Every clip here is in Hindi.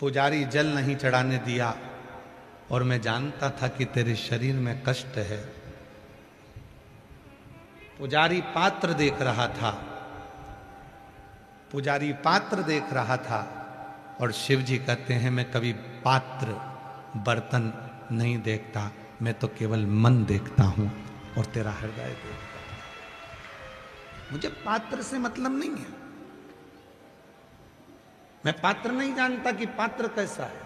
पुजारी जल नहीं चढ़ाने दिया और मैं जानता था कि तेरे शरीर में कष्ट है। पुजारी पात्र देख रहा था, पुजारी पात्र देख रहा था और शिव जी कहते हैं मैं कभी पात्र बर्तन नहीं देखता, मैं तो केवल मन देखता हूं और तेरा हृदय देखता हूं। मुझे पात्र से मतलब नहीं है, मैं पात्र नहीं जानता कि पात्र कैसा है।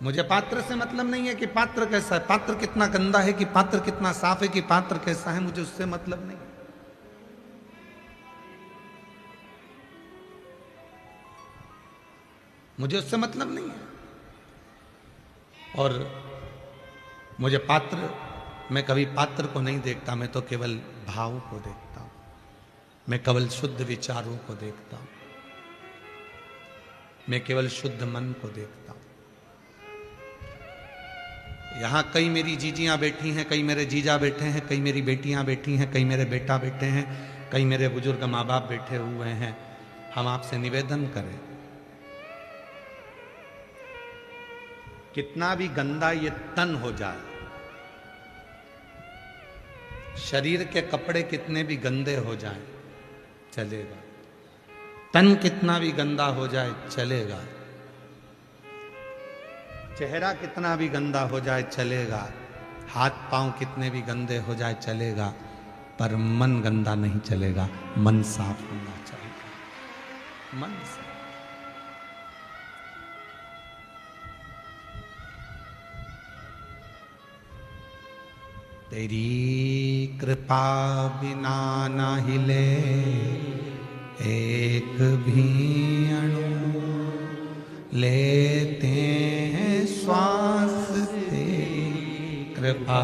मुझे पात्र से मतलब नहीं है कि पात्र कैसा है, पात्र कितना गंदा है कि पात्र कितना साफ है कि पात्र कैसा है, मुझे उससे मतलब नहीं। मुझे उससे मतलब नहीं है। और मुझे पात्र, मैं कभी पात्र को नहीं देखता, मैं तो केवल भाव को देखता हूं, मैं केवल शुद्ध विचारों को देखता हूं, मैं केवल शुद्ध मन को देखता हूं। यहां कई मेरी जीजियां बैठी हैं, कई मेरे जीजा बैठे हैं, कई मेरी बेटियां बैठी हैं, कई मेरे बेटा बैठे हैं, कई मेरे बुजुर्ग माँ बाप बैठे हुए हैं। हम आपसे निवेदन करें, कितना भी गंदा ये तन हो जाए, शरीर के कपड़े कितने भी गंदे हो जाएं, चलेगा। तन कितना भी गंदा हो जाए चलेगा, चेहरा कितना भी गंदा हो जाए चलेगा, हाथ पांव कितने भी गंदे हो जाए चलेगा, पर मन गंदा नहीं चलेगा। मन साफ होना चाहिए, मन साफ। तेरी कृपा बिना न हिले एक भी अणु, लेते हैं श्वास तेरी कृपा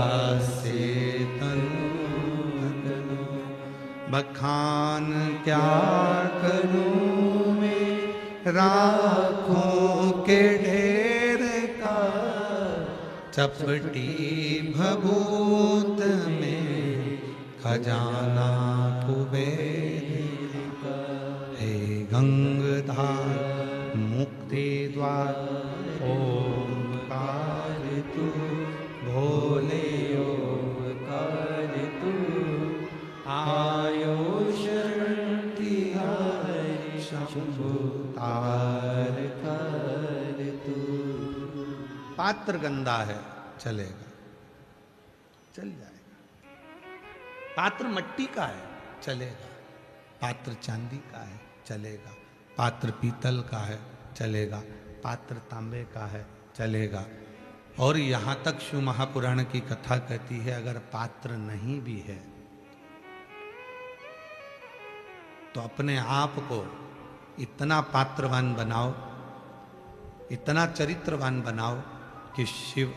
से तनु। बखान क्या करूं मैं राखों के ढेर का, चपटी भभूत में खजाना कुबेर का। हे गंगाधार मुक्ति द्वार ओंकार तू, भोले ओंकार तू, आयो शरण तिहारी शंभु तार कर तू। पात्र गंदा है चलेगा, चल जाएगा। पात्र मट्टी का है चलेगा, पात्र चांदी का है चलेगा, पात्र पीतल का है चलेगा, पात्र तांबे का है चलेगा। और यहां तक शिव महापुराण की कथा कहती है अगर पात्र नहीं भी है तो अपने आप को इतना पात्रवान बनाओ, इतना चरित्रवान बनाओ कि शिव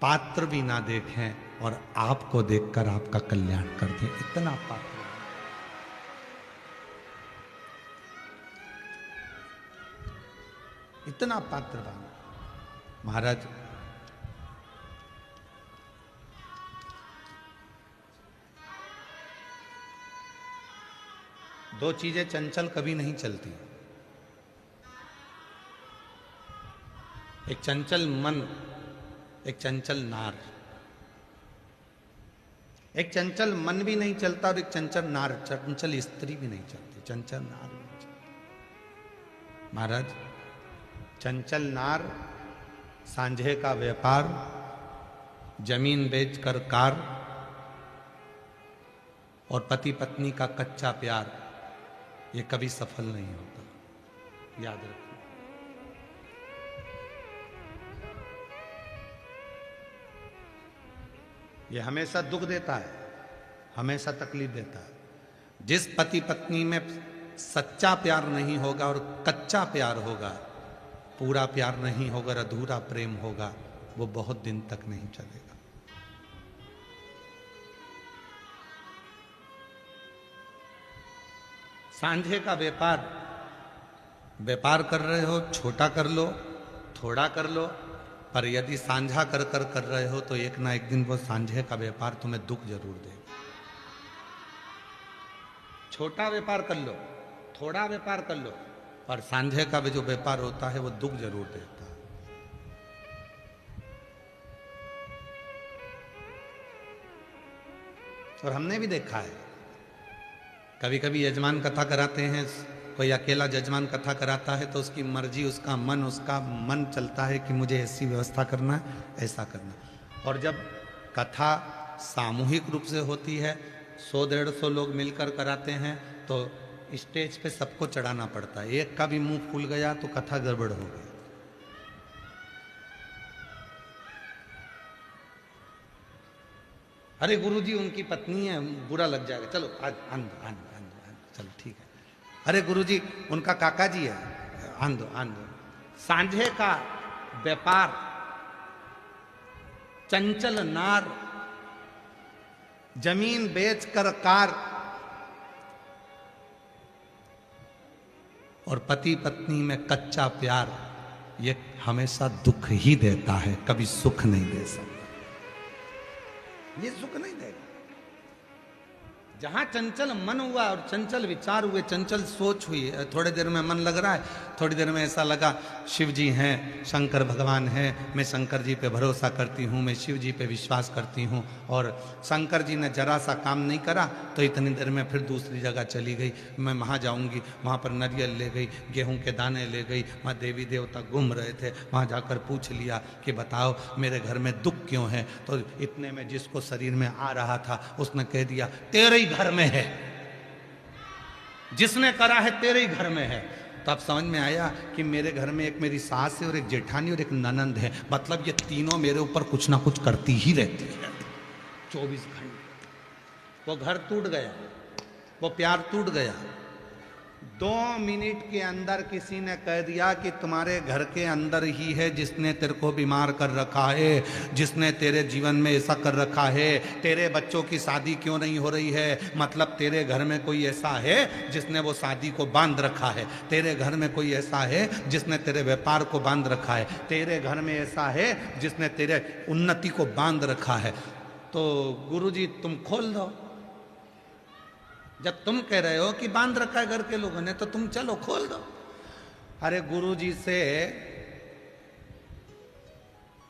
पात्र भी ना देखें और आपको देखकर आपका कल्याण कर दें। इतना पात्र, इतना पात्रवान। महाराज दो चीजें चंचल कभी नहीं चलती, एक चंचल मन, एक चंचल नार। एक चंचल मन भी नहीं चलता और एक चंचल नार, चंचल स्त्री भी नहीं चलती, चंचल नार भी नहीं चलती। महाराज चंचल नार, सांझे का व्यापार, जमीन बेचकर कार और पति पत्नी का कच्चा प्यार, ये कभी सफल नहीं होता, याद रखो। ये हमेशा दुख देता है, हमेशा तकलीफ देता है। जिस पति पत्नी में सच्चा प्यार नहीं होगा और कच्चा प्यार होगा, पूरा प्यार नहीं होगा, अधूरा प्रेम होगा, वो बहुत दिन तक नहीं चलेगा। सांझे का व्यापार, व्यापार कर रहे हो छोटा कर लो, थोड़ा कर लो, पर यदि सांझा कर रहे हो तो एक ना एक दिन वो सांझे का व्यापार तुम्हें दुख जरूर देगा। छोटा व्यापार कर लो, थोड़ा व्यापार कर लो, और सांझे का भी जो व्यापार होता है वो दुख जरूर देता है। और हमने भी देखा है, कभी कभी यजमान कथा कराते हैं, कोई अकेला यजमान कथा कराता है तो उसकी मर्जी, उसका मन चलता है कि मुझे ऐसी व्यवस्था करना है, ऐसा करना। और जब कथा सामूहिक रूप से होती है, 100-150 लोग मिलकर कराते हैं, तो स्टेज पे सबको चढ़ाना पड़ता है। एक का भी मुंह खुल गया तो कथा गड़बड़ हो गई। अरे गुरुजी उनकी पत्नी है, बुरा लग जाएगा, चलो आज आन दो, चलो ठीक है। अरे गुरुजी उनका काका जी है, आन दो। सांझे का व्यापार, चंचल नार जमीन बेचकर कार, और पति पत्नी में कच्चा प्यार, ये हमेशा दुख ही देता है, कभी सुख नहीं दे सकता। ये सुख नहीं देगा। जहां चंचल मन हुआ और चंचल विचार हुए, चंचल सोच हुई, थोड़ी देर में मन लग रहा है, थोड़ी देर में ऐसा लगा शिव जी हैं, शंकर भगवान हैं, मैं शंकर जी पे भरोसा करती हूँ, मैं शिव जी पे विश्वास करती हूँ, और शंकर जी ने जरा सा काम नहीं करा तो इतनी देर में फिर दूसरी जगह चली गई, मैं वहाँ जाऊँगी, वहाँ पर नारियल ले गई, गेहूँ के दाने ले गई, वहाँ देवी देवता घूम रहे थे, वहाँ जाकर पूछ लिया कि बताओ मेरे घर में दुख क्यों है। तो इतने में जिसको शरीर में आ रहा था उसने कह दिया तेरे ही घर में है, जिसने करा है तेरे ही घर में है। तो अब समझ में आया कि मेरे घर में एक मेरी सास है और एक जेठानी और एक ननंद है, मतलब ये तीनों मेरे ऊपर कुछ ना कुछ करती ही रहती है 24 घंटे। वो घर टूट गया, वो प्यार टूट गया। 2 मिनट के अंदर किसी ने कह दिया कि तुम्हारे घर के अंदर ही है जिसने तेरे को बीमार कर रखा है, जिसने तेरे जीवन में ऐसा कर रखा है, तेरे बच्चों की शादी क्यों नहीं हो रही है, मतलब तेरे घर में कोई ऐसा है जिसने वो शादी को बांध रखा है, तेरे घर में कोई ऐसा है जिसने तेरे व्यापार को बांध रखा है, तेरे घर में ऐसा है जिसने तेरे उन्नति को बांध रखा है। तो गुरुजी तुम खोल दो, जब तुम कह रहे हो कि बांध रखा है घर के लोगों ने तो तुम चलो खोल दो। अरे गुरुजी से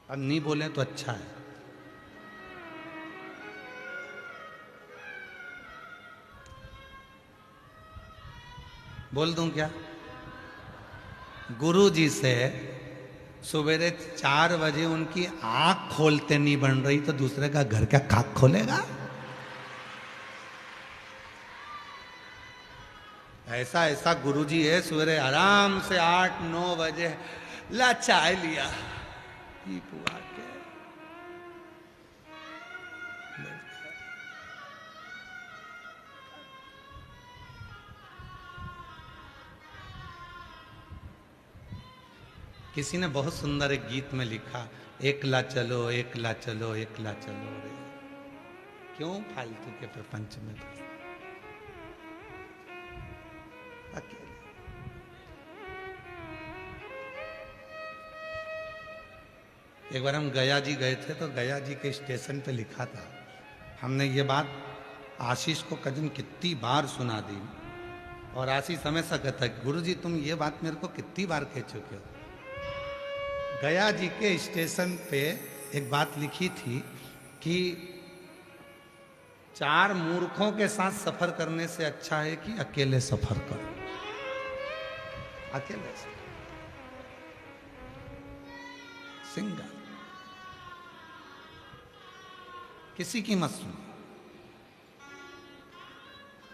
अब नहीं बोले तो अच्छा है। बोल दूं क्या? गुरुजी से सवेरे 4 बजे उनकी आंख खोलते नहीं बन रही तो दूसरे का घर क्या खाक खोलेगा? ऐसा ऐसा गुरुजी है, सवेरे आराम से 8-9 बजे ला चाय लिया ही पुआ के किसी ने बहुत सुंदर एक गीत में लिखा, एकला चलो एकला चलो एकला चलो रे, क्यों फालतू के प्रपंच में अकेले। एक बार हम गया जी गए थे तो गया जी के स्टेशन पे लिखा था, हमने ये बात आशीष को कदम कितनी बार सुना दी और आशीष हमेशा कहता है गुरुजी तुम ये बात मेरे को कितनी बार कह चुके हो। गया जी के स्टेशन पे एक बात लिखी थी कि 4 मूर्खों के साथ सफर करने से अच्छा है कि अकेले सफर करो, अकेले से सिंगल, किसी की मत सुनो।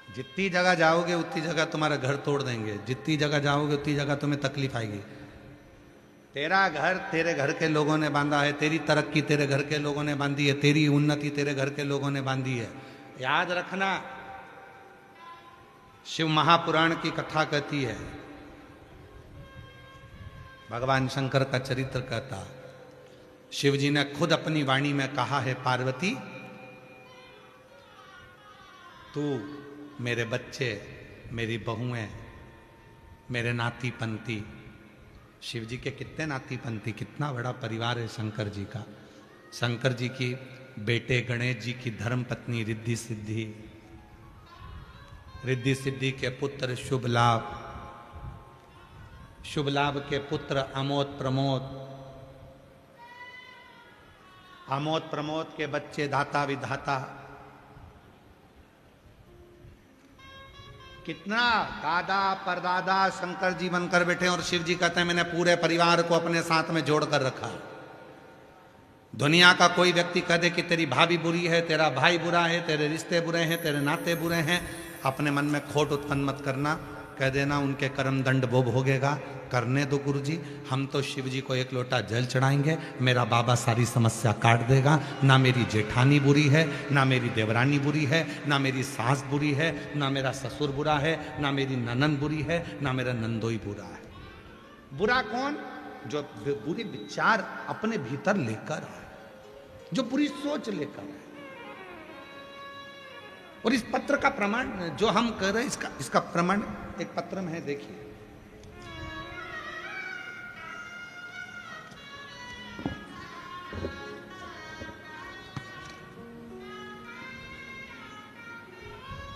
जितनी जगह जाओगे उतनी जगह तुम्हारा घर तोड़ देंगे, जितनी जगह जाओगे उतनी जगह तुम्हें तकलीफ आएगी। तेरा घर तेरे घर के लोगों ने बांधा है, तेरी तरक्की तेरे घर के लोगों ने बांधी है, तेरी उन्नति तेरे घर के लोगों ने बांधी है। याद रखना, शिव महापुराण की कथा कहती है, भगवान शंकर का चरित्र कहता, शिव जी ने खुद अपनी वाणी में कहा है, पार्वती तू मेरे बच्चे, मेरी बहुएं, मेरे नाती पंती। शिव जी के कितने नाती पंती, कितना बड़ा परिवार है शंकर जी का। शंकर जी की बेटे गणेश जी की धर्म पत्नी रिद्धि सिद्धि, रिद्धि सिद्धि के पुत्र शुभ लाभ, शुभ लाभ के पुत्र अमोद प्रमोद, आमोद प्रमोद के बच्चे दाता विधाता। कितना दादा परदादा शंकर जी बनकर बैठे और शिव जी कहते हैं मैंने पूरे परिवार को अपने साथ में जोड़कर रखा। दुनिया का कोई व्यक्ति कह दे कि तेरी भाभी बुरी है, तेरा भाई बुरा है, तेरे रिश्ते बुरे हैं, तेरे नाते बुरे हैं, अपने मन में खोट उत्पन्न मत करना। कह देना उनके कर्म दंड वो भोगेगा, करने दो गुरु जी। हम तो शिव जी को एक लोटा जल चढ़ाएंगे, मेरा बाबा सारी समस्या काट देगा। ना मेरी जेठानी बुरी है, ना मेरी देवरानी बुरी है, ना मेरी सास बुरी है, ना मेरा ससुर बुरा है, ना मेरी ननन बुरी है, ना मेरा नंदोई बुरा है। बुरा कौन? जो बुरे विचार अपने भीतर लेकर आए, जो बुरी सोच लेकर आए। और इस पत्र का प्रमाण जो हम कर रहे हैं, इसका प्रमाण एक पत्र में है, देखिए।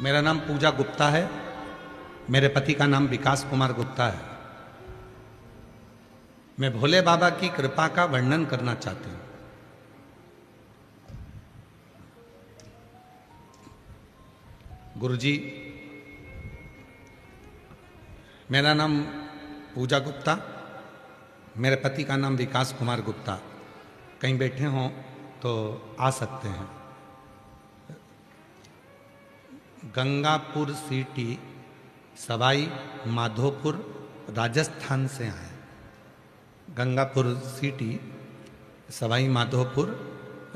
मेरा नाम पूजा गुप्ता है, मेरे पति का नाम विकास कुमार गुप्ता है। मैं भोले बाबा की कृपा का वर्णन करना चाहती हूं। गुरुजी, मेरा नाम पूजा गुप्ता, मेरे पति का नाम विकास कुमार गुप्ता। कहीं बैठे हों तो आ सकते हैं। गंगापुर सिटी, सवाई माधोपुर, राजस्थान से आए। गंगापुर सिटी, सवाई माधोपुर,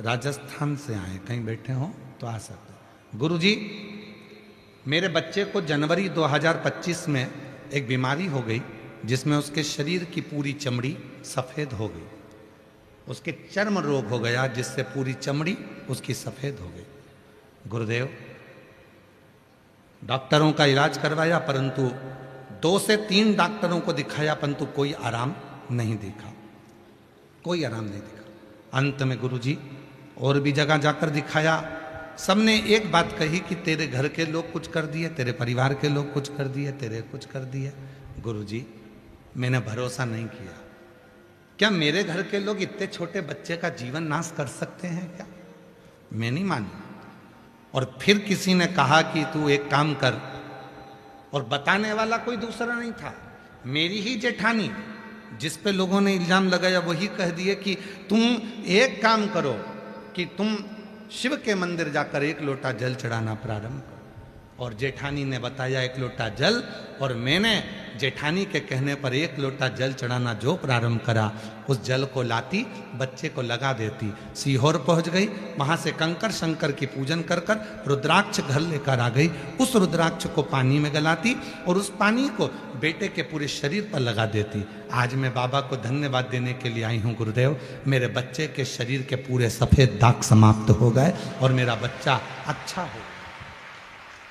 राजस्थान से आए। कहीं बैठे हों तो आ सकते हैं। गुरुजी, मेरे बच्चे को जनवरी 2025 में एक बीमारी हो गई जिसमें उसके शरीर की पूरी चमड़ी सफ़ेद हो गई। उसके चर्म रोग हो गया जिससे पूरी चमड़ी उसकी सफ़ेद हो गई। गुरुदेव, डॉक्टरों का इलाज करवाया, परंतु 2 से 3 डॉक्टरों को दिखाया, परंतु कोई आराम नहीं दिखा, कोई आराम नहीं दिखा। अंत में गुरुजी और भी जगह जाकर दिखाया, सबने एक बात कही कि तेरे घर के लोग कुछ कर दिए, तेरे परिवार के लोग कुछ कर दिए, तेरे कुछ कर दिए। गुरुजी, मैंने भरोसा नहीं किया। क्या मेरे घर के लोग इतने छोटे बच्चे का जीवन नाश कर सकते हैं क्या? मैं नहीं मानी। और फिर किसी ने कहा कि तू एक काम कर, और बताने वाला कोई दूसरा नहीं था, मेरी ही जेठानी, जिस पे लोगों ने इल्जाम लगाया वही कह दिए कि तुम एक काम करो कि तुम शिव के मंदिर जाकर एक लोटा जल चढ़ाना प्रारंभ करो। और जेठानी ने बताया 1 लोटा जल, और मैंने जेठानी के कहने पर 1 लोटा जल चढ़ाना जो प्रारंभ करा, उस जल को लाती, बच्चे को लगा देती, सीहोर पहुंच गई। वहां से कंकर शंकर की पूजन कर कर रुद्राक्ष घर लेकर आ गई। उस रुद्राक्ष को पानी में गलाती और उस पानी को बेटे के पूरे शरीर पर लगा देती। आज मैं बाबा को धन्यवाद देने के लिए आई हूँ। गुरुदेव, मेरे बच्चे के शरीर के पूरे सफ़ेद दाग समाप्त हो गए और मेरा बच्चा अच्छा हो।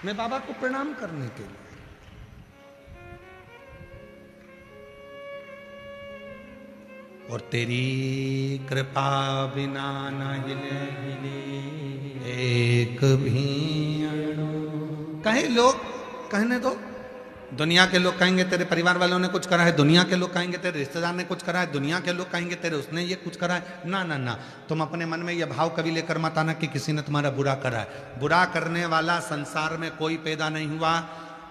मैं बाबा को प्रणाम करने के लिए। और तेरी कृपा बिना न हिले एक भी अणु। कहे लोग, कहने दो। दुनिया के लोग कहेंगे तेरे परिवार वालों ने कुछ करा है, दुनिया के लोग कहेंगे तेरे रिश्तेदार ने कुछ करा है, दुनिया के लोग कहेंगे तेरे उसने ये कुछ करा है। ना ना ना, तुम अपने मन में यह भाव कभी लेकर मत आना कि किसी ने तुम्हारा बुरा करा है। बुरा करने वाला संसार में कोई पैदा नहीं हुआ।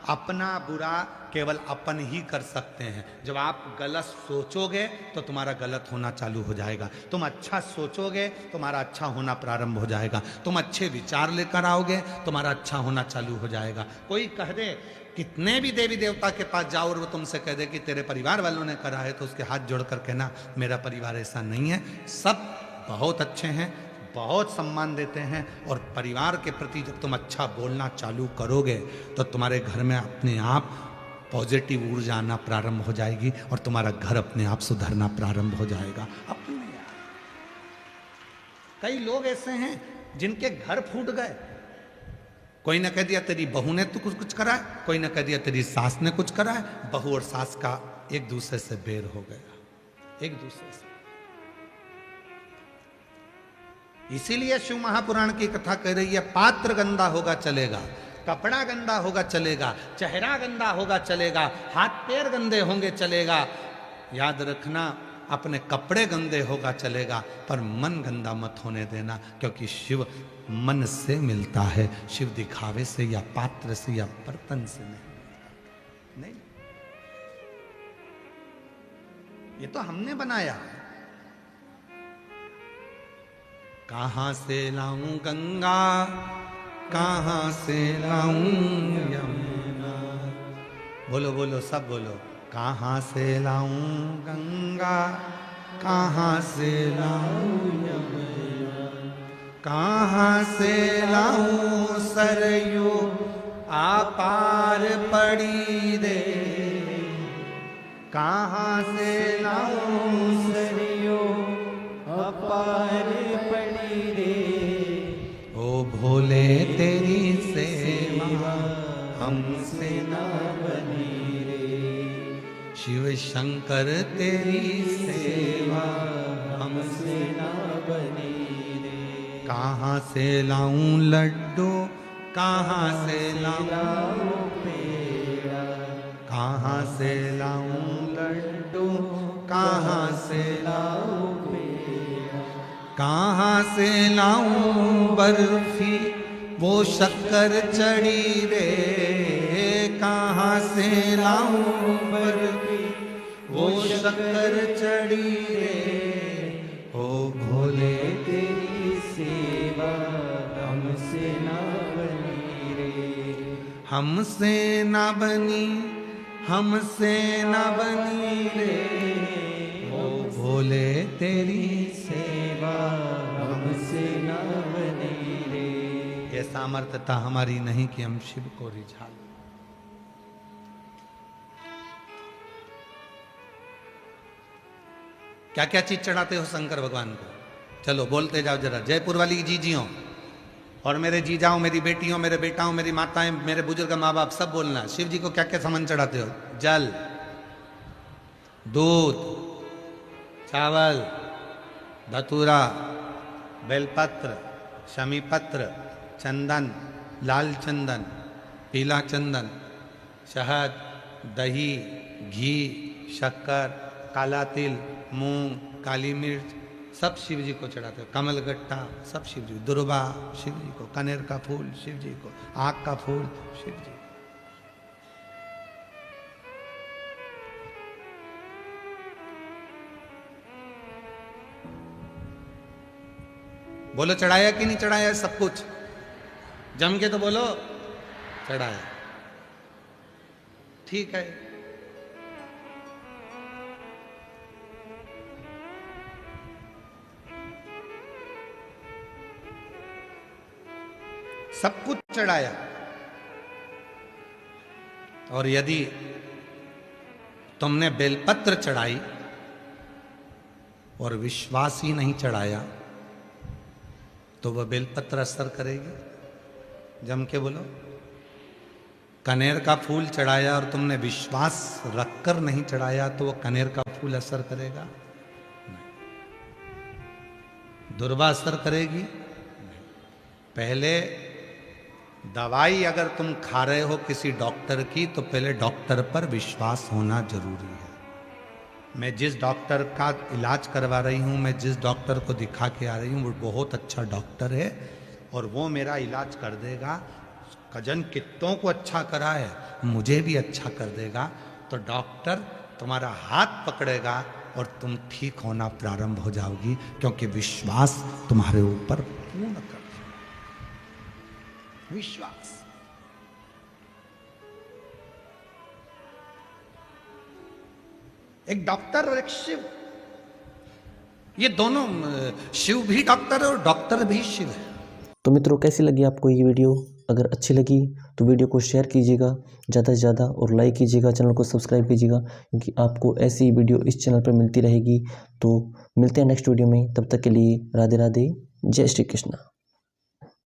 अपना बुरा केवल अपन ही कर सकते हैं। जब आप गलत सोचोगे तो तुम्हारा गलत होना चालू हो जाएगा। तुम अच्छा सोचोगे तुम्हारा अच्छा होना प्रारंभ हो जाएगा। तुम अच्छे विचार लेकर आओगे तुम्हारा अच्छा होना चालू हो जाएगा। कोई कह दे, कितने भी देवी देवता के पास जाओ और वो तुमसे कह दे कि तेरे परिवार वालों ने करा है, तो उसके हाथ जोड़कर कहना मेरा परिवार ऐसा नहीं है, सब बहुत अच्छे हैं, बहुत सम्मान देते हैं। और परिवार के प्रति जब तुम अच्छा बोलना चालू करोगे तो तुम्हारे घर में अपने आप पॉजिटिव ऊर्जा आना प्रारंभ हो जाएगी और तुम्हारा घर अपने आप सुधरना प्रारंभ हो जाएगा। अपने कई लोग ऐसे हैं जिनके घर फूट गए। कोई ने कह दिया तेरी बहू ने तो कुछ करा है, कोई ने कह दिया तेरी सास ने कुछ करा है। बहू और सास का एक दूसरे से बैर हो गया, एक दूसरे से। इसीलिए शिव महापुराण की कथा कह रही है, पात्र गंदा होगा चलेगा, कपड़ा गंदा होगा चलेगा, चेहरा गंदा होगा चलेगा, हाथ पैर गंदे होंगे चलेगा। याद रखना, अपने कपड़े गंदे होगा चलेगा, पर मन गंदा मत होने देना, क्योंकि शिव मन से मिलता है, शिव दिखावे से या पात्र से या बर्तन से नहीं। ये तो हमने बनाया। कहां से लाऊं गंगा, कहां से लाऊं यमुना, बोलो बोलो सब बोलो, कहां से लाऊं गंगा, कहां से लाऊं यमुना, कहां से लाऊं सरयू आपार पड़ी रे, कहां से लाऊं सरयू अपार पड़ी रे। ओ भोले तेरी सेवा हमसे ना बनी रे, शिव शंकर तेरी सेवा हमसे ना बनी रे। कहाँ से लाऊं लड्डू, कहाँ से लाऊं पेड़ा, कहाँ से लाऊं लड्डू, कहाँ से लाऊं पेड़ा, कहाँ से लाऊं बर्फी वो शक्कर चढ़ी रे, कहाँ से लाऊं बर्फी वो शक्कर चढ़ी रे। ओ भोले तेरी सेवा हमसे ना बनी रे, हमसे ना बनी, हमसे ना बनी रे। ओ भोले तेरी सेवा हमसे ना बनी रे। ये सामर्थ्यता हमारी नहीं कि हम शिव को रिझा लें। क्या क्या चीज चढ़ाते हो शंकर भगवान को? चलो बोलते जाओ जरा। जयपुर वाली जीजियों और मेरे जीजाओं, मेरी बेटियों, मेरे बेटाओं, मेरी माताएं, मेरे बुजुर्ग माँ बाप, सब बोलना, शिव जी को क्या क्या सामान चढ़ाते हो? जल, दूध, चावल, धतूरा, बेलपत्र, शमीपत्र, चंदन, लाल चंदन, पीला चंदन, शहद, दही, घी, शक्कर, काला तिल, मूंग, काली मिर्च, सब शिव जी को चढ़ाते हो। कमलगट्टा सब शिव जी, दुर्वा शिव जी को, कनेर का फूल शिव जी को, आग का फूल शिव जी। बोलो चढ़ाया कि नहीं चढ़ाया? सब कुछ जम के तो बोलो चढ़ाया। ठीक है, सब कुछ चढ़ाया। और यदि तुमने बेलपत्र चढ़ाई और विश्वास ही नहीं चढ़ाया तो वह बेलपत्र असर करेगी? जम के बोलो। कनेर का फूल चढ़ाया और तुमने विश्वास रखकर नहीं चढ़ाया तो वह कनेर का फूल असर करेगा? नहीं। दुर्वा असर करेगी? पहले दवाई अगर तुम खा रहे हो किसी डॉक्टर की तो पहले डॉक्टर पर विश्वास होना जरूरी है। मैं जिस डॉक्टर का इलाज करवा रही हूँ, मैं जिस डॉक्टर को दिखा के आ रही हूँ, वो बहुत अच्छा डॉक्टर है और वो मेरा इलाज कर देगा। कजन कितनों को अच्छा करा है, मुझे भी अच्छा कर देगा। तो डॉक्टर तुम्हारा हाथ पकड़ेगा और तुम ठीक होना प्रारंभ हो जाओगी, क्योंकि विश्वास तुम्हारे ऊपर पूर्ण कर। विश्वास। एक डॉक्टर और एक शिव, ये दोनों, शिव भी डॉक्टर है और डॉक्टर भी शिव है। तो मित्रों, कैसी लगी आपको ये वीडियो? अगर अच्छी लगी तो वीडियो को शेयर कीजिएगा ज़्यादा से ज़्यादा और लाइक कीजिएगा, चैनल को सब्सक्राइब कीजिएगा, क्योंकि आपको ऐसी वीडियो इस चैनल पर मिलती रहेगी। तो मिलते हैं नेक्स्ट वीडियो में, तब तक के लिए राधे राधे, जय श्री कृष्ण।